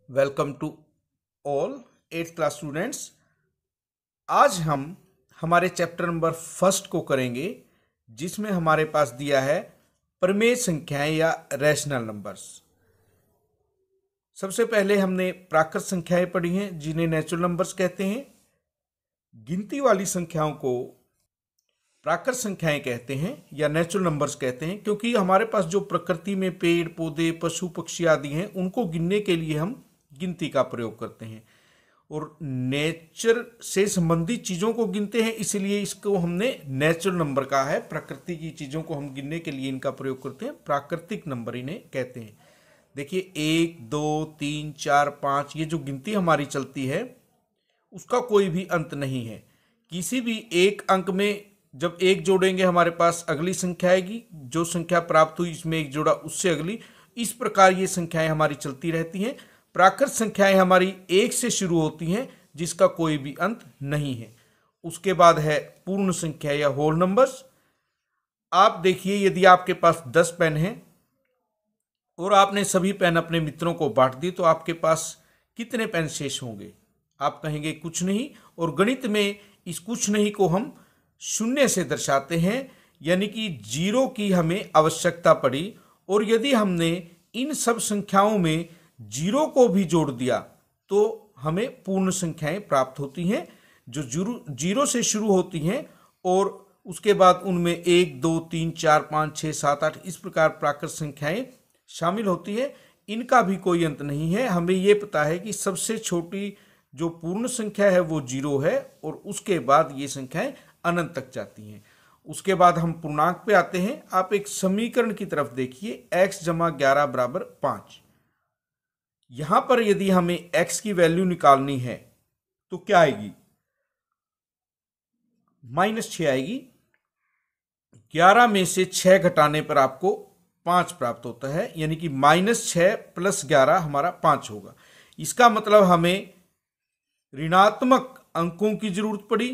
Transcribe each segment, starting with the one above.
Welcome to all 8th class students. आज हम हमारे चैप्टर नंबर फर्स्ट को करेंगे, जिसमें हमारे पास दिया है प्रमेय संख्याएं या रैशनल नंबर्स। सबसे पहले हमने प्राकृत संख्याएं पढ़ी हैं, जिन्हें नेचुरल नंबर्स कहते हैं। गिनती वाली संख्याओं को प्राकृत संख्याएं कहते हैं या नेचुरल नंबर्स कहते हैं, क्योंकि हमारे पास जो प्रकृति में पेड़ पौधे पशु पक्षी आदि हैं, उनको गिनने के लिए हम गिनती का प्रयोग करते हैं और नेचर से संबंधित चीज़ों को गिनते हैं, इसलिए इसको हमने नेचुरल नंबर कहा है। प्रकृति की चीज़ों को हम गिनने के लिए इनका प्रयोग करते हैं, प्राकृतिक नंबर इन्हें कहते हैं। देखिए 1 2 3 4 5 ये जो गिनती हमारी चलती है, उसका कोई भी अंत नहीं है। किसी भी एक अंक में जब एक जोड़ेंगे, हमारे पास अगली संख्या आएगी, जो संख्या प्राप्त हुई इसमें एक जोड़ा उससे अगली, इस प्रकार ये संख्याएं हमारी चलती रहती हैं। प्राकृत संख्याएं हमारी एक से शुरू होती हैं, जिसका कोई भी अंत नहीं है। उसके बाद है पूर्ण संख्या या होल नंबर्स। आप देखिए, यदि आपके पास 10 पेन हैं और आपने सभी पेन अपने मित्रों को बांट दी, तो आपके पास कितने पेन शेष होंगे? आप कहेंगे कुछ नहीं, और गणित में इस कुछ नहीं को हम शून्य से दर्शाते हैं, यानी कि जीरो की हमें आवश्यकता पड़ी। और यदि हमने इन सब संख्याओं में जीरो को भी जोड़ दिया, तो हमें पूर्ण संख्याएं प्राप्त होती हैं, जो जीरो से शुरू होती हैं और उसके बाद उनमें 1 2 3 4 5 6 7 8 इस प्रकार प्राकृत संख्याएं शामिल होती है। इनका भी कोई अंत नहीं है। हमें ये पता है कि सबसे छोटी जो पूर्ण संख्या है वो जीरो है, और उसके बाद ये संख्याएं अनंत तक जाती हैं। उसके बाद हम पूर्णांक पे आते हैं। आप एक समीकरण की तरफ देखिए, x जमा 11 बराबर 5। यहां पर यदि हमें x की वैल्यू निकालनी है तो क्या आएगी? -6 आएगी। 11 में से 6 घटाने पर आपको 5 प्राप्त होता है, यानी कि -6 + 11 हमारा 5 होगा। इसका मतलब हमें ऋणात्मक अंकों की जरूरत पड़ी।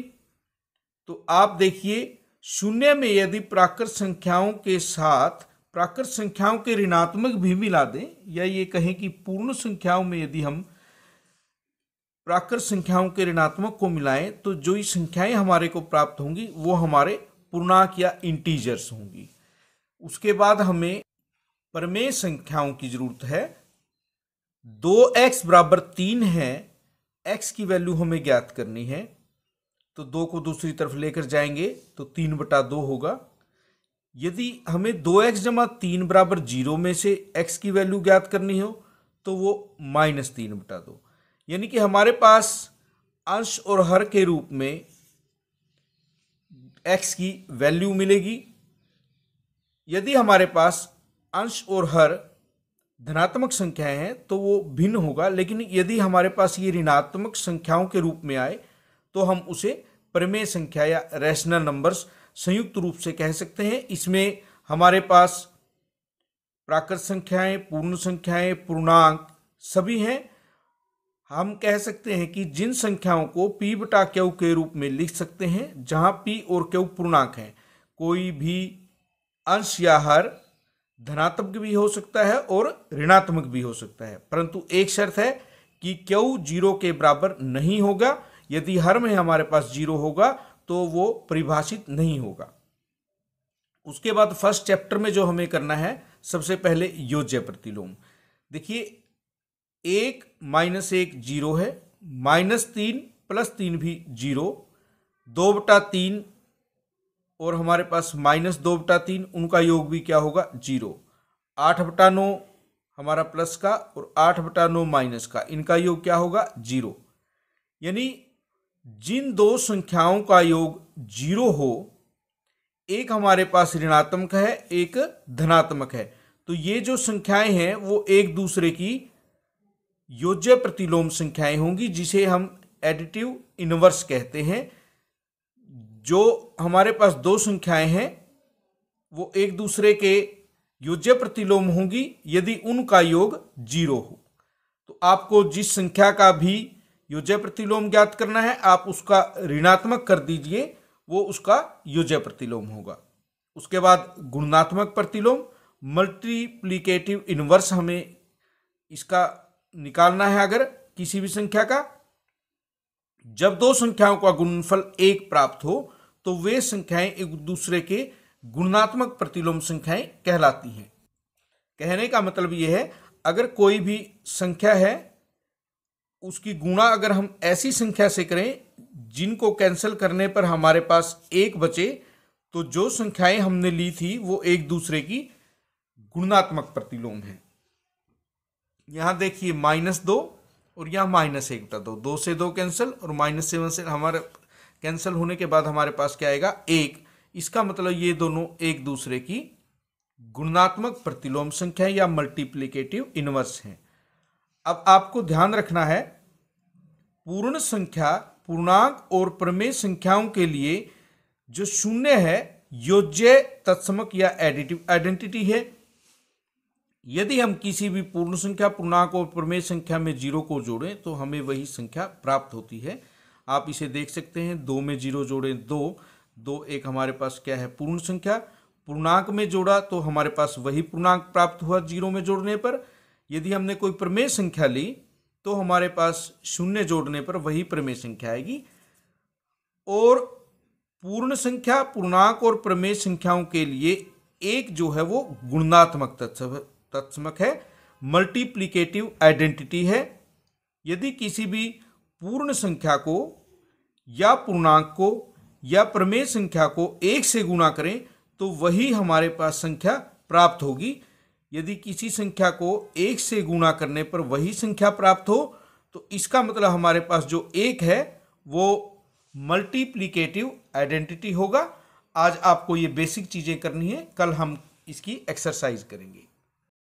तो आप देखिए, शून्य में यदि प्राकृत संख्याओं के साथ प्राकृत संख्याओं के ऋणात्मक भी मिला दें, या ये कहें कि पूर्ण संख्याओं में यदि हम प्राकृत संख्याओं के ऋणात्मक को मिलाएं, तो जो ये संख्याएं हमारे को प्राप्त होंगी वो हमारे पूर्णांक या इंटीजर्स होंगी। उसके बाद हमें प्रमेय संख्याओं की जरूरत है। 2x बराबर 3 है, x की वैल्यू हमें ज्ञात करनी है, तो 2 को दूसरी तरफ लेकर जाएंगे तो 3/2 होगा। यदि हमें 2x जमा 3 बराबर 0 में से x की वैल्यू ज्ञात करनी हो, तो वो -3/2, यानी कि हमारे पास अंश और हर के रूप में x की वैल्यू मिलेगी। यदि हमारे पास अंश और हर धनात्मक संख्याएं हैं तो वो भिन्न होगा, लेकिन यदि हमारे पास ये ऋणात्मक संख्याओं के रूप में आए तो हम उसे प्रमेय संख्या या रैशनल नंबर्स संयुक्त रूप से कह सकते हैं। इसमें हमारे पास प्राकृत संख्याएं, पूर्ण संख्याएं, पूर्णांक सभी हैं। हम कह सकते हैं कि जिन संख्याओं को p/q के रूप में लिख सकते हैं, जहां p और q पूर्णांक हैं, कोई भी अंश या हर धनात्मक भी हो सकता है और ऋणात्मक भी हो सकता है, परंतु एक शर्त है कि q 0 के बराबर नहीं होगा। यदि हर में हमारे पास 0 होगा तो वो परिभाषित नहीं होगा। उसके बाद फर्स्ट चैप्टर में जो हमें करना है, सबसे पहले योज्य प्रतिलोम। देखिए 1 - 1 0 है, -3 + 3 भी 0, 2/3 और हमारे पास -2/3, उनका योग भी क्या होगा? 0। 8/9 हमारा प्लस का और 8/9 माइनस का, इनका योग क्या होगा? 0। यानी जिन दो संख्याओं का योग 0 हो, एक हमारे पास ऋणात्मक है, एक धनात्मक है, तो ये जो संख्याएं हैं वो एक दूसरे की योज्य प्रतिलोम संख्याएं होंगी, जिसे हम एडिटिव इनवर्स कहते हैं। जो हमारे पास दो संख्याएं हैं वो एक दूसरे के योज्य प्रतिलोम होंगी यदि उनका योग 0 हो। तो आपको जिस संख्या का भी योज्य प्रतिलोम ज्ञात करना है, आप उसका ऋणात्मक कर दीजिए, वो उसका योज्य प्रतिलोम होगा। उसके बाद गुणात्मक प्रतिलोम, मल्टीप्लिकेटिव इनवर्स हमें इसका निकालना है अगर किसी भी संख्या का, जब दो संख्याओं का गुणनफल 1 प्राप्त हो तो वे संख्याएं एक दूसरे के गुणात्मक प्रतिलोम संख्याएं कहलाती हैं। कहने का मतलब यह है, अगर कोई भी संख्या है उसकी गुणा अगर हम ऐसी संख्या से करें जिनको कैंसिल करने पर हमारे पास 1 बचे, तो जो संख्याएं हमने ली थी वो एक दूसरे की गुणात्मक प्रतिलोम है। यहां देखिए -2 और यहाँ -1/2, 2 से 2 कैंसिल और -7 से हमारे कैंसिल होने के बाद हमारे पास क्या आएगा 1। इसका मतलब ये दोनों एक दूसरे की गुणात्मक प्रतिलोम संख्या या मल्टीप्लिकेटिव इनवर्स हैं। अब आपको ध्यान रखना है, पूर्ण संख्या, पूर्णांक और प्रमेय संख्याओं के लिए जो शून्य है योज्य, तत्समक या एडिटिव आइडेंटिटी है। यदि हम किसी भी पूर्ण संख्या, पूर्णांक और प्रमेय संख्या में 0 को जोड़ें तो हमें वही संख्या प्राप्त होती है। आप इसे देख सकते हैं, 2 में 0 जोड़ें 2, 2 एक हमारे पास क्या है पूर्ण संख्या, पूर्णांक में जोड़ा तो हमारे पास वही पूर्णांक प्राप्त हुआ 0 में जोड़ने पर। यदि हमने कोई प्रमेय संख्या ली तो हमारे पास 0 जोड़ने पर वही प्रमेय संख्या आएगी। और पूर्ण संख्या, पूर्णांक और प्रमेय संख्याओं के लिए एक जो है वो गुणात्मक तत्समक है, मल्टीप्लिकेटिव आइडेंटिटी है। यदि किसी भी पूर्ण संख्या को या पूर्णांक को या प्रमेय संख्या को 1 से गुणा करें तो वही हमारे पास संख्या प्राप्त होगी। यदि किसी संख्या को 1 से गुणा करने पर वही संख्या प्राप्त हो तो इसका मतलब हमारे पास जो 1 है वो मल्टीप्लिकेटिव आइडेंटिटी होगा। आज आपको ये बेसिक चीजें करनी है, कल हम इसकी एक्सरसाइज करेंगे।